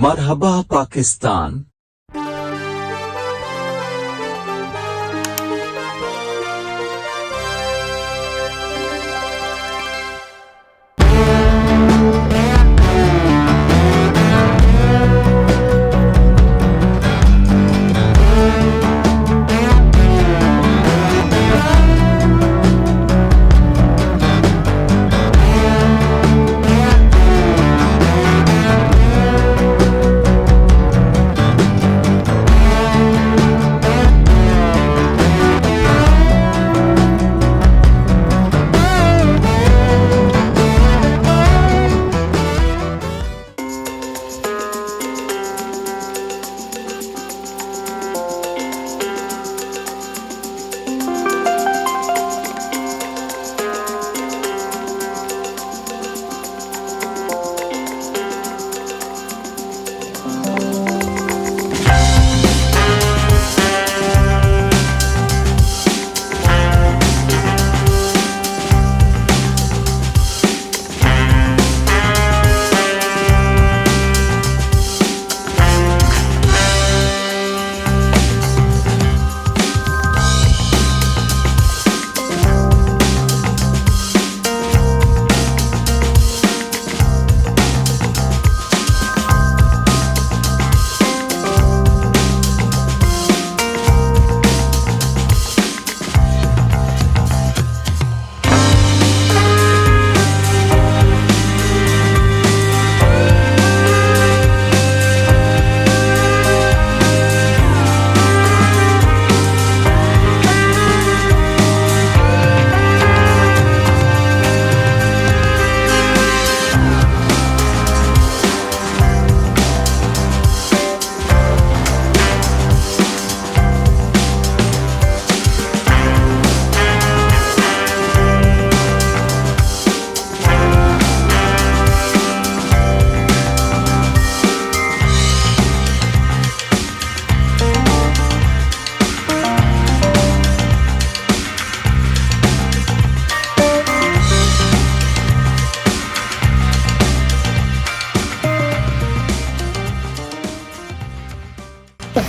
Marhaba Pakistan.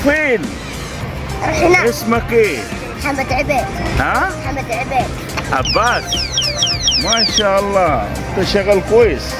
فين؟ هنا. اسمك ايه؟ محمد عبيد. ها؟ محمد عبيد. عباس. ما شاء الله انت شغال كويس.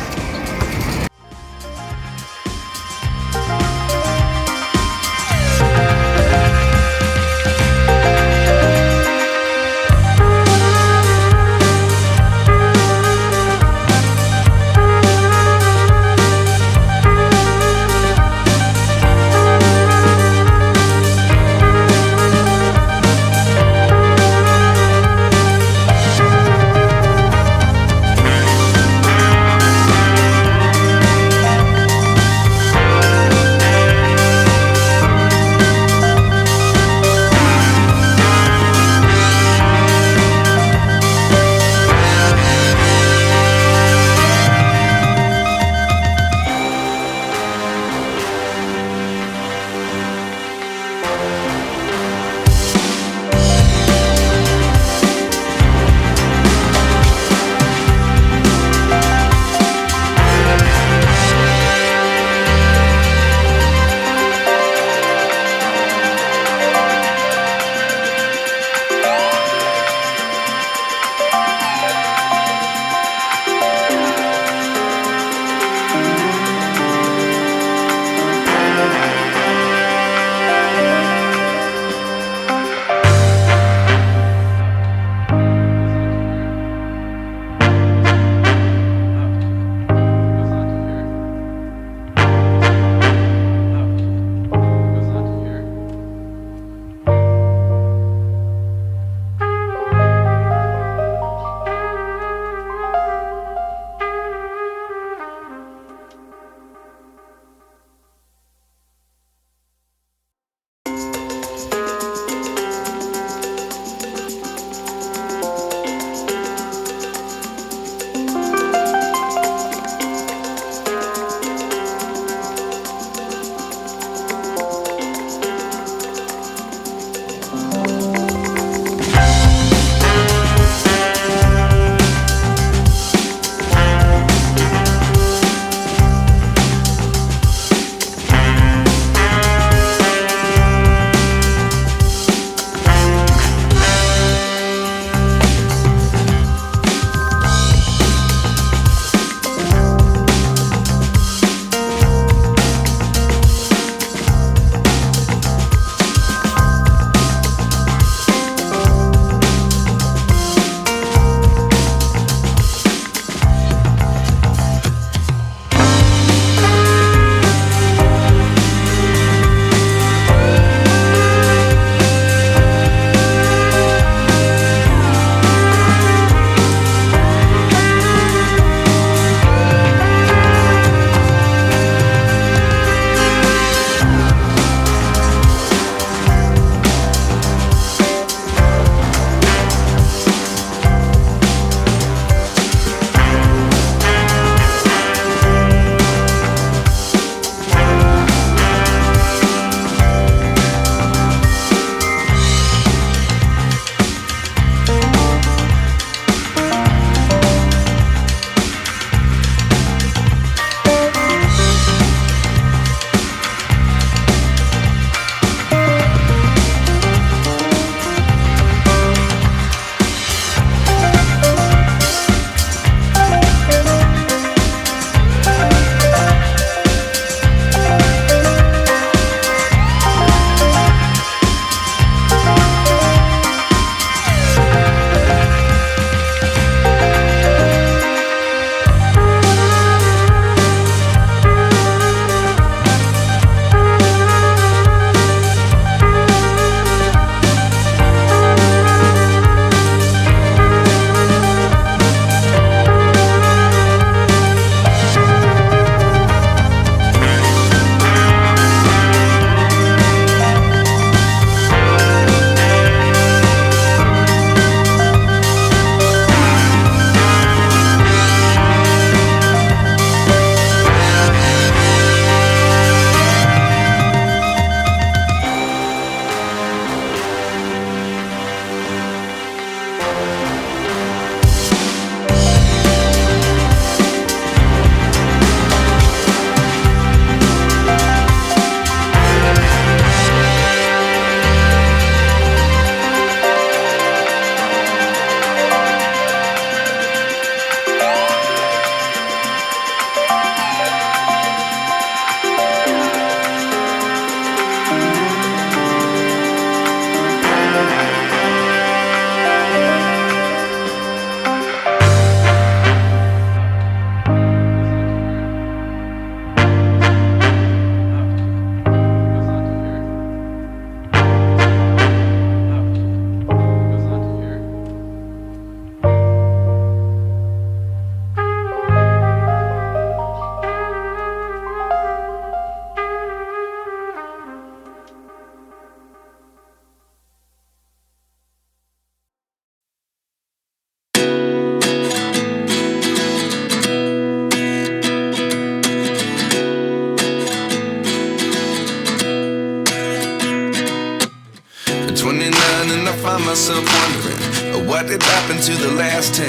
did happen to the last 10?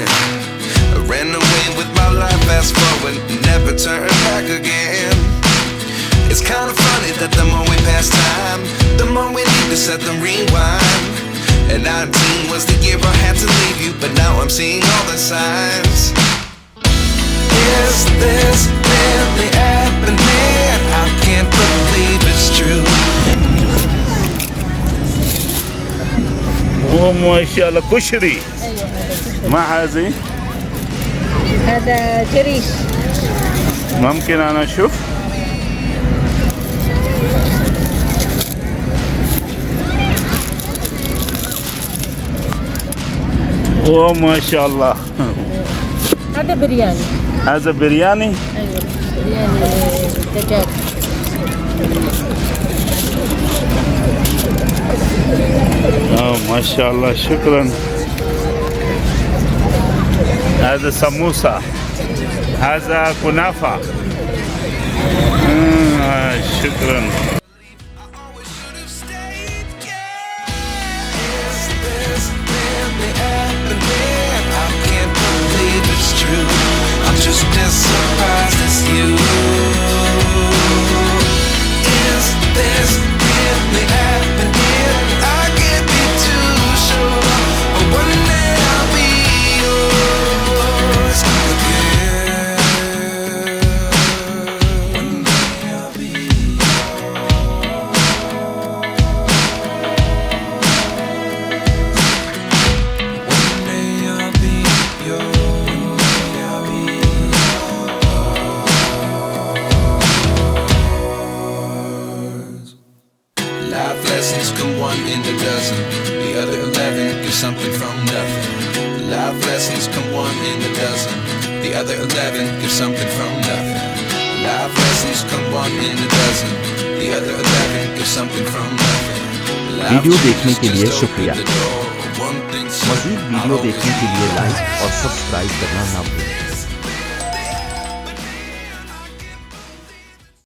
I ran away with my life, fast forward, never turn back again. It's kind of funny that the more we pass time, the more we need to set them rewind. And 19 was the year I had to leave you, but now I'm seeing all the signs. Is this really happening? I can't believe it's true. اوه ما شاء الله كشري. ما هذه؟ هذا جريش. ممكن أنا أشوف؟ اوه ما شاء الله. هذا برياني. هذا برياني؟ ايوه برياني دجاج. ما شاء الله شكرا. هذا سموسة. هذا كنافة. شكرا. I'm just as surprised as you. Is this really happening? I can't be too sure. But one day I'll be yours again. One day I'll be yours. One day I'll be yours. Life lessons come one in a dozen. The other 11 get something from nothing. Life lessons come one in a dozen. The other 11 get something from nothing. Life lessons come one in a dozen. The other 11 get something from nothing. Video देखने के लिए शुक्रिया। मज़ीद video देखने के लिए like और subscribe करना ना भूलें।